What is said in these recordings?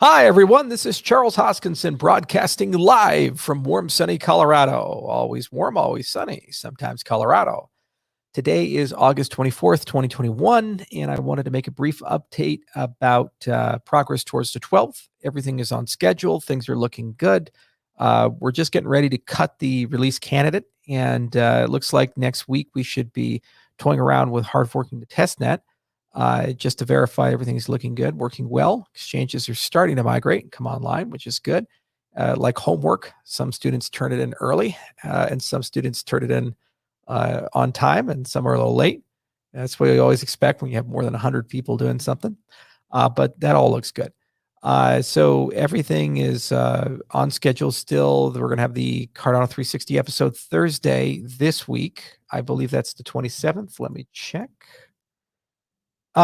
Hi, everyone. This is Charles Hoskinson broadcasting live from warm, sunny Colorado. Always warm, always sunny, sometimes Colorado. Today is August 24th, 2021, and I wanted to make a brief update about progress towards the 12th. Everything is on schedule. Things are looking good. We're just getting ready to cut the release candidate, and it looks like next week we should be toying around with hard forking the testnet just to verify everything's looking good, working well. Exchanges are starting to migrate and come online, which is good. Like homework, some students turn it in early, and some students turn it in on time, and some are a little late. That's what you always expect when you have more than 100 people doing something. But that all looks good. So everything is on schedule still. We're going to have the Cardano 360 episode Thursday this week. I believe that's the 27th. Let me check.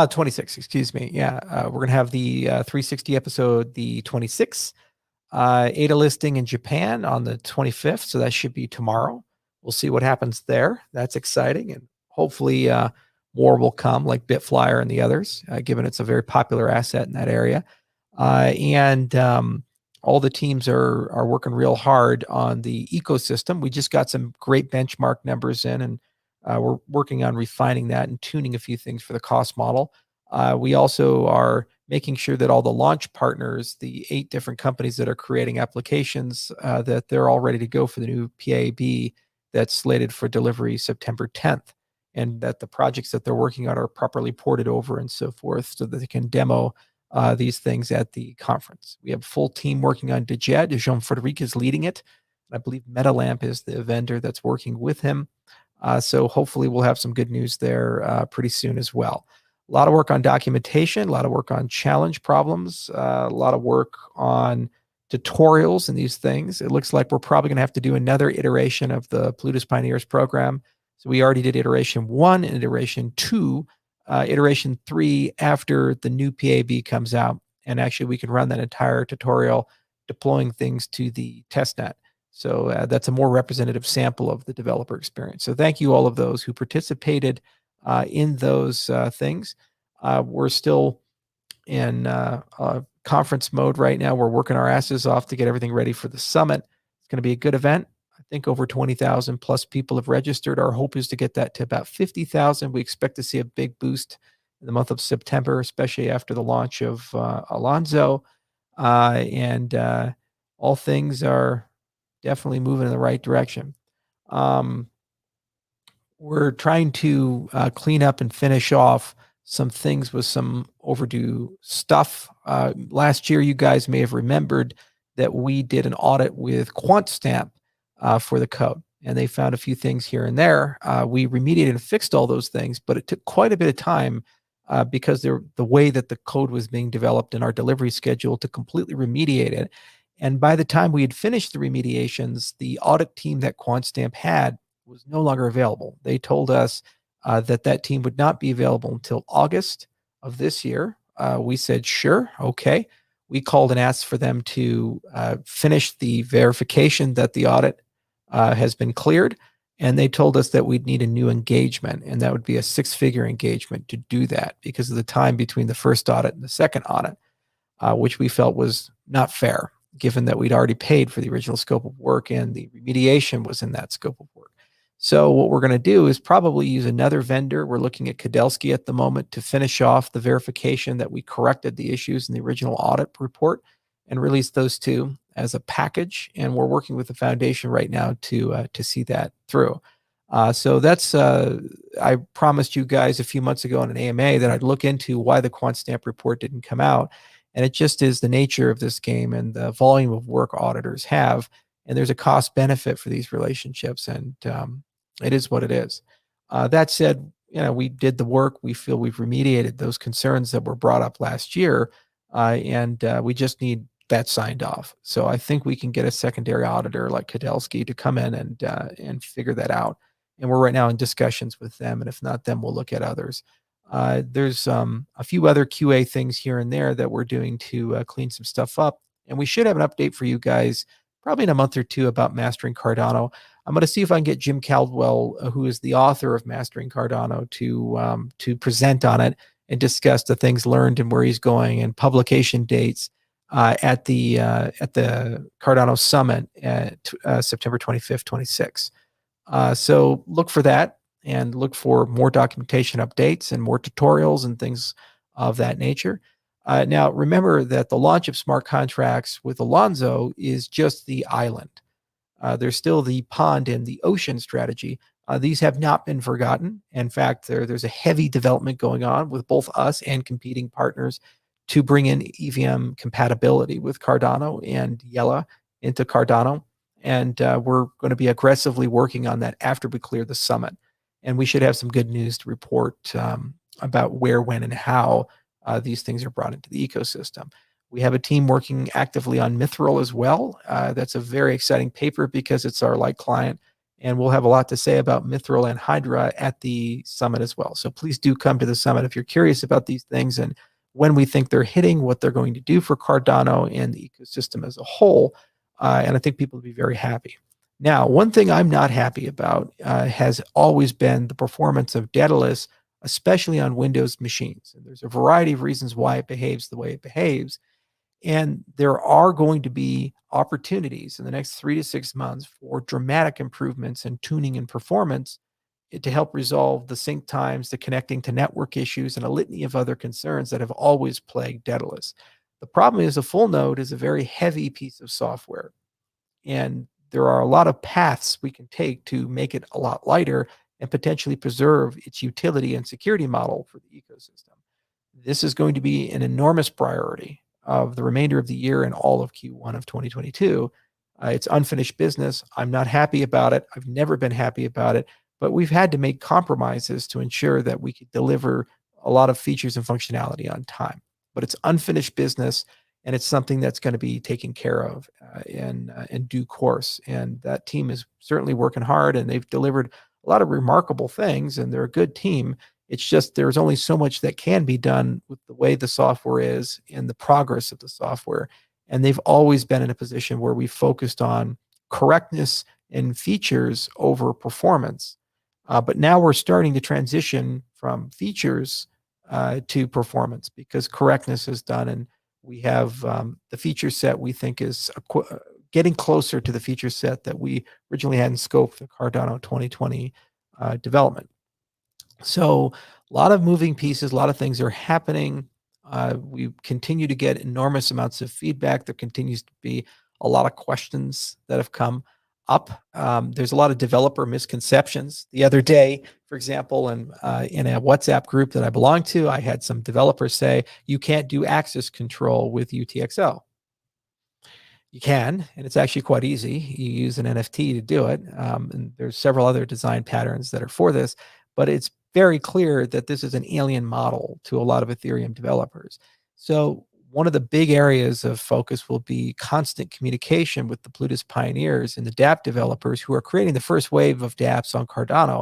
26, excuse me. Yeah, we're going to have the 360 episode the 26th. ADA listing in Japan on the 25th, so that should be tomorrow. We'll see what happens there. That's exciting, and hopefully more will come, like Bitflyer and the others, given it's a very popular asset in that area. And all the teams are working real hard on the ecosystem. We just got some great benchmark numbers in, and we're working on refining that and tuning a few things for the cost model. We also are making sure that all the launch partners, the 8 different companies that are creating applications, that they're all ready to go for the new PAB that's slated for delivery September 10th, and that the projects that they're working on are properly ported over and so forth so that they can demo these things at the conference. We have a full team working on Dejed. Jean-Frédéric is leading it. I believe MetaLamp is the vendor that's working with him. So hopefully we'll have some good news there pretty soon as well. A lot of work on documentation, a lot of work on challenge problems, a lot of work on tutorials and these things. It looks like we're probably going to have to do another iteration of the Plutus Pioneers program. So we already did iteration 1 and iteration 2, iteration 3 after the new PAB comes out. And actually we can run that entire tutorial deploying things to the testnet. So that's a more representative sample of the developer experience. So thank you all of those who participated in those things. We're still in conference mode right now. We're working our asses off to get everything ready for the summit. It's going to be a good event. I think over 20,000 plus people have registered. Our hope is to get that to about 50,000. We expect to see a big boost in the month of September, especially after the launch of Alonzo. And all things are definitely moving in the right direction. We're trying to clean up and finish off some things with some overdue stuff. Last year, you guys may have remembered that we did an audit with QuantStamp for the code, and they found a few things here and there. We remediated and fixed all those things, but it took quite a bit of time because the way that the code was being developed in our delivery schedule to completely remediate it. And by the time we had finished the remediations, the audit team that QuantStamp had was no longer available. They told us that team would not be available until August of this year. We said, sure, okay. We called and asked for them to finish the verification that the audit has been cleared. And they told us that we'd need a new engagement, and that would be a 6-figure engagement to do that because of the time between the first audit and the second audit, which we felt was not fair, given that we'd already paid for the original scope of work and the remediation was in that scope of work. So what we're going to do is probably use another vendor. We're looking at Kudelski at the moment to finish off the verification that we corrected the issues in the original audit report and release those two as a package. And we're working with the foundation right now to see that through. So that's, I promised you guys a few months ago on an AMA that I'd look into why the QuantStamp report didn't come out. And it just is the nature of this game and the volume of work auditors have. And there's a cost benefit for these relationships, and it is what it is. That said, we did the work. We feel we've remediated those concerns that were brought up last year, and we just need that signed off. So I think we can get a secondary auditor like Kudelski to come in and figure that out. And we're right now in discussions with them, and if not them, we'll look at others. There's a few other QA things here and there that we're doing to clean some stuff up. And we should have an update for you guys probably in a month or two about Mastering Cardano. I'm going to see if I can get Jim Caldwell, who is the author of Mastering Cardano, to present on it and discuss the things learned and where he's going and publication dates. at the Cardano Summit at September 25th, 26th. So look for that and look for more documentation updates and more tutorials and things of that nature. Now, remember that the launch of smart contracts with Alonzo is just the island. There's still the pond and the ocean strategy. These have not been forgotten. In fact, there's a heavy development going on with both us and competing partners to bring in EVM compatibility with Cardano and Yella into Cardano. And we're going to be aggressively working on that after we clear the summit. And we should have some good news to report about where, when, and how these things are brought into the ecosystem. We have a team working actively on Mithril as well. That's a very exciting paper because it's our light client, and we'll have a lot to say about Mithril and Hydra at the summit as well. So please do come to the summit if you're curious about these things and when we think they're hitting, what they're going to do for Cardano and the ecosystem as a whole. And I think people will be very happy. Now, one thing I'm not happy about has always been the performance of Daedalus, especially on Windows machines. And there's a variety of reasons why it behaves the way it behaves. And there are going to be opportunities in the next 3 to 6 months for dramatic improvements in tuning and performance to help resolve the sync times, the connecting to network issues, and a litany of other concerns that have always plagued Daedalus. The problem is a full node is a very heavy piece of software. And there are a lot of paths we can take to make it a lot lighter and potentially preserve its utility and security model for the ecosystem. This is going to be an enormous priority of the remainder of the year and all of Q1 of 2022. It's unfinished business. I'm not happy about it. I've never been happy about it, but we've had to make compromises to ensure that we could deliver a lot of features and functionality on time. But it's unfinished business, and it's something that's going to be taken care of in due course. And that team is certainly working hard, and they've delivered a lot of remarkable things, and they're a good team. It's just there's only so much that can be done with the way the software is and the progress of the software. And they've always been in a position where we focused on correctness and features over performance. But now we're starting to transition from features to performance because correctness is done. And we have the feature set we think is getting closer to the feature set that we originally had in scope for Cardano 2020 development. So a lot of moving pieces, a lot of things are happening. We continue to get enormous amounts of feedback. There continues to be a lot of questions that have come up. There's a lot of developer misconceptions. The other day, for example, in a WhatsApp group that I belong to, I had some developers say, you can't do access control with UTXO. You can, and it's actually quite easy. You use an NFT to do it. And there's several other design patterns that are for this, but it's very clear that this is an alien model to a lot of Ethereum developers. So one of the big areas of focus will be constant communication with the Plutus pioneers and the dApp developers who are creating the first wave of dApps on Cardano.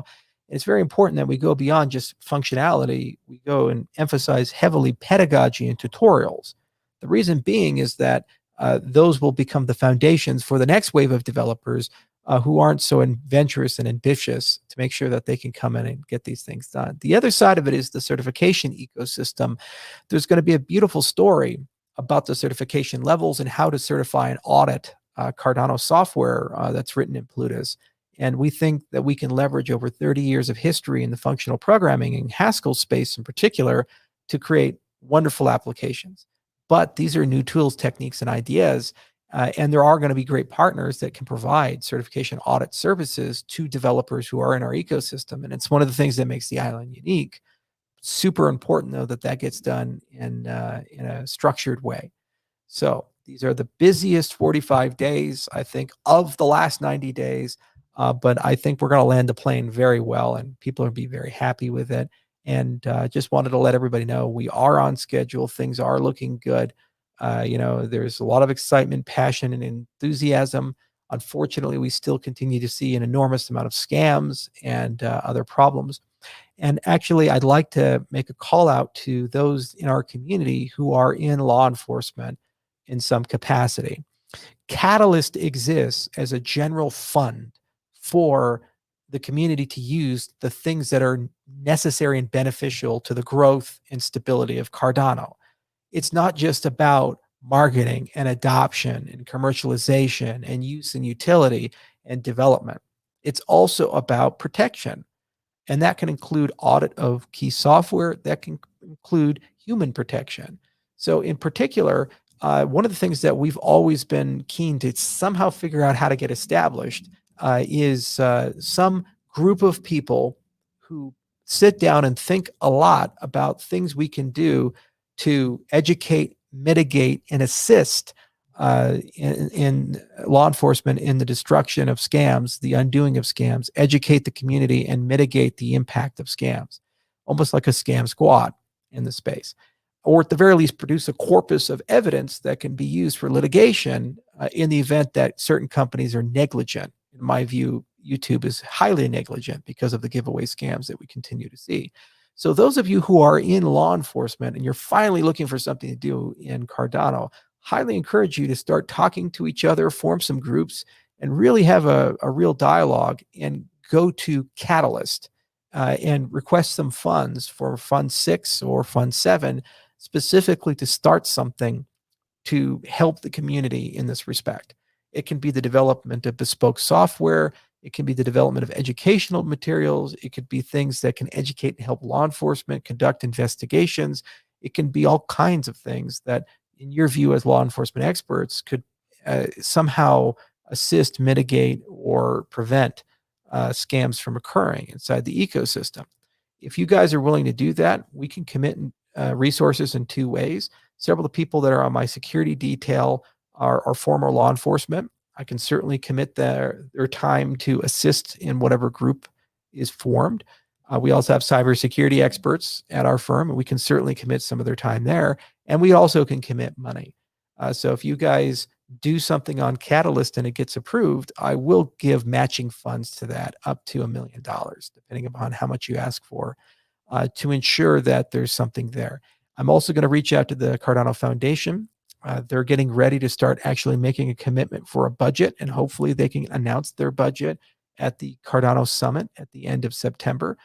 And it's very important that we go beyond just functionality. We go and emphasize heavily pedagogy and tutorials. The reason being is that those will become the foundations for the next wave of developers who aren't so adventurous and ambitious to make sure that they can come in and get these things done. The other side of it is the certification ecosystem. There's going to be a beautiful story about the certification levels and how to certify and audit Cardano software that's written in Plutus. And we think that we can leverage over 30 years of history in the functional programming and Haskell space in particular to create wonderful applications. But these are new tools, techniques, and ideas. And there are going to be great partners that can provide certification audit services to developers who are in our ecosystem. And it's one of the things that makes the island unique. Super important, though, that that gets done in a structured way. So these are the busiest 45 days, I think, of the last 90 days. But I think we're going to land the plane very well, and people will be very happy with it. And just wanted to let everybody know we are on schedule. Things are looking good. There's a lot of excitement, passion, and enthusiasm. Unfortunately, we still continue to see an enormous amount of scams and other problems. And actually, I'd like to make a call out to those in our community who are in law enforcement in some capacity. Catalyst exists as a general fund for the community to use the things that are necessary and beneficial to the growth and stability of Cardano. It's not just about marketing and adoption and commercialization and use and utility and development. It's also about protection. And that can include audit of key software, that can include human protection. So, in particular, one of the things that we've always been keen to somehow figure out how to get established is some group of people who sit down and think a lot about things we can do to educate, mitigate, and assist in law enforcement in the destruction of scams, the undoing of scams, educate the community, and mitigate the impact of scams, almost like a scam squad in the space. Or at the very least, produce a corpus of evidence that can be used for litigation in the event that certain companies are negligent. In my view, YouTube is highly negligent because of the giveaway scams that we continue to see. So those of you who are in law enforcement and you're finally looking for something to do in Cardano, highly encourage you to start talking to each other, form some groups, and really have a real dialogue, and go to Catalyst and request some funds for Fund 6 or Fund 7, specifically to start something to help the community in this respect. It can be the development of bespoke software. It can be the development of educational materials. It could be things that can educate and help law enforcement conduct investigations. It can be all kinds of things that, in your view as law enforcement experts, could somehow assist, mitigate, or prevent scams from occurring inside the ecosystem. If you guys are willing to do that, we can commit resources in two ways. Several of the people that are on my security detail are former law enforcement. I can certainly commit their time to assist in whatever group is formed. We also have cybersecurity experts at our firm, and we can certainly commit some of their time there. And we also can commit money. So if you guys do something on Catalyst and it gets approved, I will give matching funds to that up to $1 million, depending upon how much you ask for, to ensure that there's something there. I'm also going to reach out to the Cardano Foundation. They're getting ready to start actually making a commitment for a budget, and hopefully they can announce their budget at the Cardano Summit at the end of September.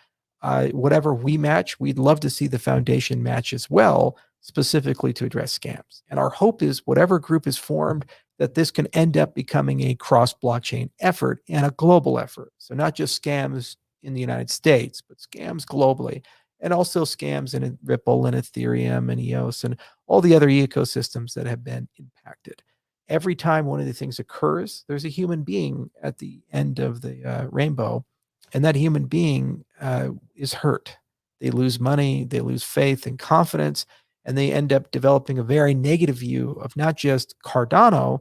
Whatever we match, we'd love to see the foundation match as well, specifically to address scams. And our hope is whatever group is formed, that this can end up becoming a cross-blockchain effort and a global effort. So not just scams in the United States, but scams globally, and also scams in Ripple and Ethereum and EOS and all the other ecosystems that have been impacted. Every time one of the things occurs, there's a human being at the end of the rainbow, and that human being is hurt. They lose money, they lose faith and confidence, and they end up developing a very negative view of not just Cardano,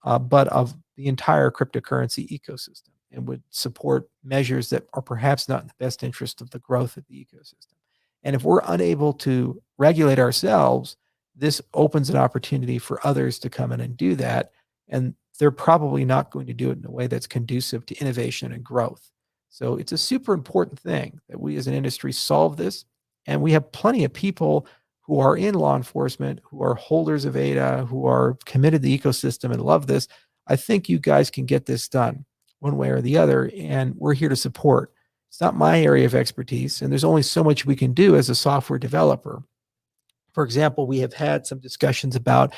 but of the entire cryptocurrency ecosystem, and would support measures that are perhaps not in the best interest of the growth of the ecosystem. And if we're unable to regulate ourselves, this opens an opportunity for others to come in and do that. And they're probably not going to do it in a way that's conducive to innovation and growth. So it's a super important thing that we as an industry solve this. And we have plenty of people who are in law enforcement, who are holders of ADA, who are committed to the ecosystem and love this. I think you guys can get this done one way or the other, and we're here to support. It's not my area of expertise, and there's only so much we can do as a software developer. For example, we have had some discussions about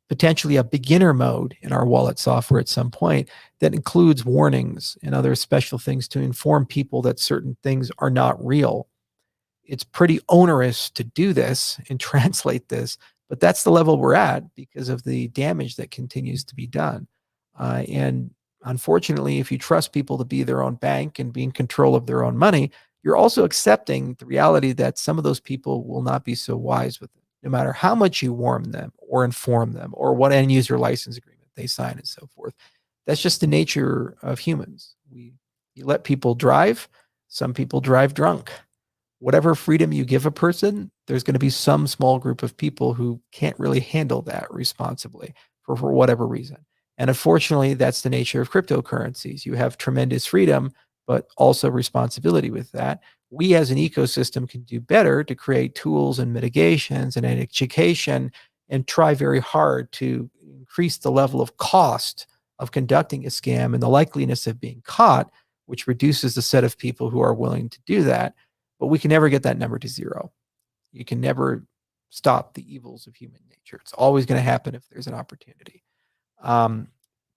potentially a beginner mode in our wallet software at some point that includes warnings and other special things to inform people that certain things are not real. It's pretty onerous to do this and translate this, but that's the level we're at because of the damage that continues to be done. And unfortunately, if you trust people to be their own bank and be in control of their own money, you're also accepting the reality that some of those people will not be so wise with it, no matter how much you warn them or inform them or what end user license agreement they sign and so forth. That's just the nature of humans. You let people drive. Some people drive drunk. Whatever freedom you give a person, there's going to be some small group of people who can't really handle that responsibly for whatever reason. And unfortunately, that's the nature of cryptocurrencies. You have tremendous freedom, but also responsibility with that. We as an ecosystem can do better to create tools and mitigations and education and try very hard to increase the level of cost of conducting a scam and the likeliness of being caught, which reduces the set of people who are willing to do that. But we can never get that number to zero. You can never stop the evils of human nature. It's always going to happen if there's an opportunity.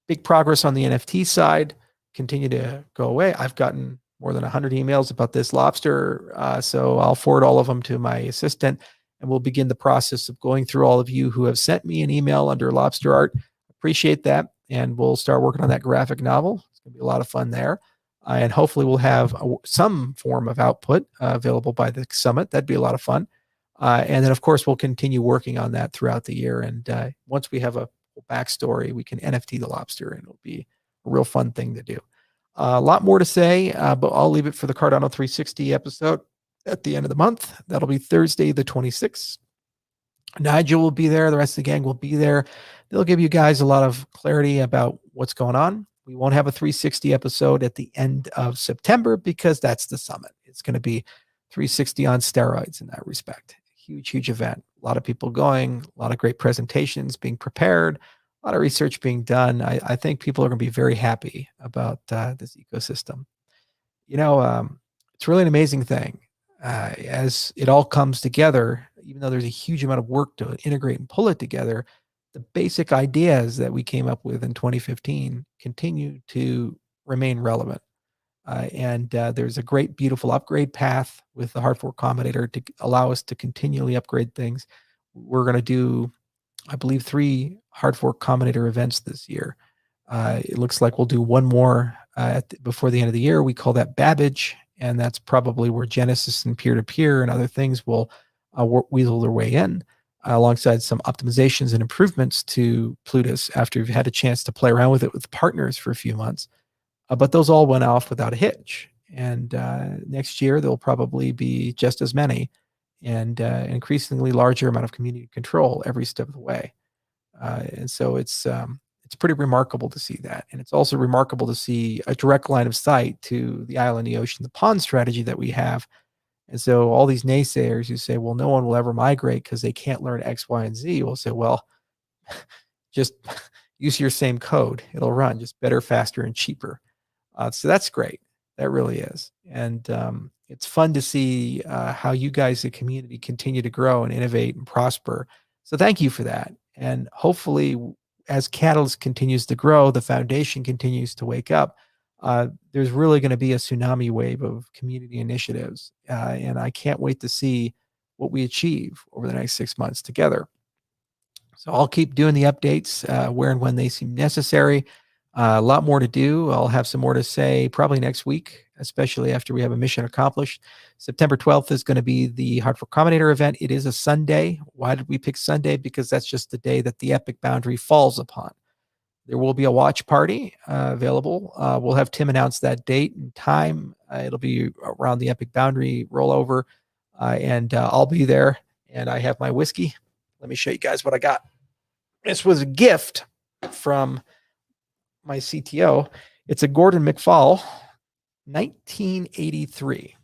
Big progress on the NFT side, continue to go away. I've gotten more than 100 emails about this lobster, so I'll forward all of them to my assistant, and we'll begin the process of going through all of you who have sent me an email under lobster art. Appreciate that, and we'll start working on that graphic novel. It's going to be a lot of fun there. And hopefully we'll have some form of output available by the summit. That'd be a lot of fun. And then, of course, we'll continue working on that throughout the year. And once we have a backstory, we can NFT the lobster, and it'll be a real fun thing to do. A lot more to say, but I'll leave it for the Cardano 360 episode at the end of the month. That'll be Thursday, the 26th. Nigel will be there. The rest of the gang will be there. They'll give you guys a lot of clarity about what's going on. We won't have a 360 episode at the end of September because that's the summit. It's going to be 360 on steroids in that respect. Huge, huge event. A lot of people going, a lot of great presentations being prepared, a lot of research being done. I think people are going to be very happy about this ecosystem. It's really an amazing thing. As it all comes together, even though there's a huge amount of work to integrate and pull it together, the basic ideas that we came up with in 2015 continue to remain relevant. And there's a great, beautiful upgrade path with the Hard Fork Combinator to allow us to continually upgrade things. We're going to do, I believe, 3 Hard Fork Combinator events this year. It looks like we'll do one more before the end of the year. We call that Babbage, and that's probably where Genesis and peer-to-peer and other things will weasel their way in, alongside some optimizations and improvements to Plutus after you've had a chance to play around with it with partners for a few months. But those all went off without a hitch. And next year, there'll probably be just as many and increasingly larger amount of community control every step of the way. And so it's pretty remarkable to see that. And it's also remarkable to see a direct line of sight to the island, the ocean, the pond strategy that we have. And so all these naysayers who say, well, no one will ever migrate because they can't learn X, Y, and Z will say, well, just use your same code. It'll run just better, faster, and cheaper. So that's great. That really is. And it's fun to see how you guys, the community, continue to grow and innovate and prosper. So thank you for that. And hopefully, as Catalyst continues to grow, the foundation continues to wake up. There's really going to be a tsunami wave of community initiatives. And I can't wait to see what we achieve over the next 6 months together. So I'll keep doing the updates where and when they seem necessary. A lot more to do. I'll have some more to say probably next week, especially after we have a mission accomplished. September 12th is going to be the Hard Fork Combinator event. It is a Sunday. Why did we pick Sunday? Because that's just the day that the Epic Boundary falls upon. There will be a watch party available. We'll have Tim announce that date and time. It'll be around the Epic Boundary rollover, and I'll be there. And I have my whiskey. Let me show you guys what I got. This was a gift from my CTO. It's a Gordon McFall, 1983.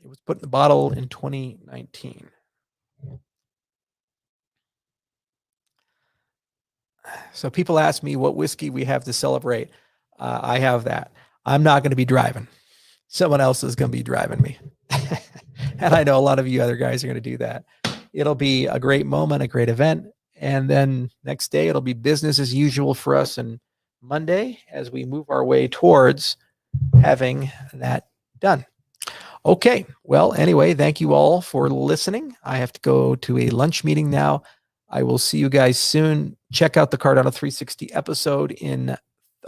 It was put in the bottle in 2019. So people ask me what whiskey we have to celebrate. I have that. I'm not going to be driving. Someone else is going to be driving me. And I know a lot of you other guys are going to do that. It'll be a great moment, a great event. And then next day, it'll be business as usual for us. And Monday, as we move our way towards having that done. Okay. Well, anyway, thank you all for listening. I have to go to a lunch meeting now. I will see you guys soon. Check out the Cardano 360 episode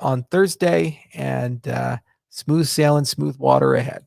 on Thursday, and smooth sailing, smooth water ahead.